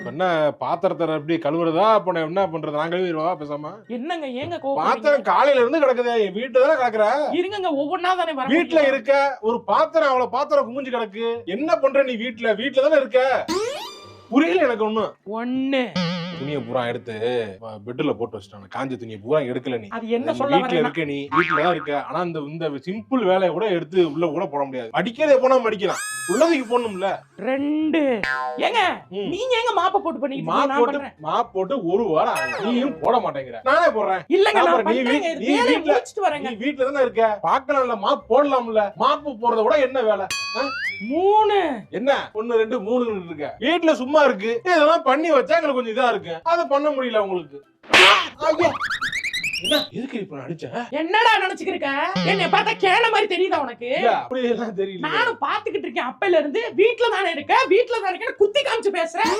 என்ன பாத்திரத்தை எப்படி கழுவுறதா? அப்ப நான் என்ன பண்றது? நான் கழுவிடுவா பேசாம? என்னங்க ஏங்க கோவம்? பாத்திரம் காலையில இருந்து கிடக்குது. என் வீட்டுல தானே கிடக்குற. இருங்க ஒவ்வொன்னா தானே வர. வீட்டுல இருக்க ஒரு பாத்திரம் அவ்வளவு பாத்திரம் குமிஞ்சு கிடக்கு. என்ன பண்ற நீ வீட்டுல? வீட்டுல தானே இருக்க. புரியல எனக்கு ஒண்ணு. துணியை பூரா எடுத்து பெட்ல போட்டு வச்சிட்டாங்க. காஞ்ச துணியை பூரா எடுக்கல நீ. அது என்ன சொல்ல வீட்டுல இருக்க, நீ வீட்டுல தான் இருக்க. ஆனா இந்த சிம்பிள் வேலையை கூட எடுத்து உள்ள கூட போட முடியாது. அடிக்கிறதே போனா மடிக்கலாம். உள்ளதுக்கு போடணும்ல. 2 ஏங்க நீங்க ஏங்க மாப்ப போட்டு பண்ணிட்டு மாப் போட்டு ஒரு வாரம் ஆகுது. நீயும் போட மாட்டேங்கிற. நானே போடுறேன். இல்லங்க நான் நீ வீட்டுல வரேங்க. நீ வீட்டுல தானே இருக்க. பார்க்கலாம்ல, மாப் போடலாம்ல. மாப்பு போறத விட என்ன வேலை? 3 என்ன 1 2 3 இருக்கு. வீட்டுல சும்மா இருக்கு. இதெல்லாம் பண்ணி வச்சா எங்களுக்கு கொஞ்சம் இதா இருக்கு. அத பண்ண முடியல உங்களுக்கு. என்ன எதுக்கு இப்ப அடிச்ச? என்னடா நினைச்சுக்கிருக்க? என்னைய பார்த்தா கேன மாதிரி தெரியுதா உனக்கு? அப்படி எல்லாம் தெரியல. நானும் பாத்துக்கிட்டு இருக்கேன் அப்பையில இருந்து. வீட்டுல தானே இருக்க, வீட்டுல தானே இருக்க, குத்தி காமிச்சு பேசுறேன்.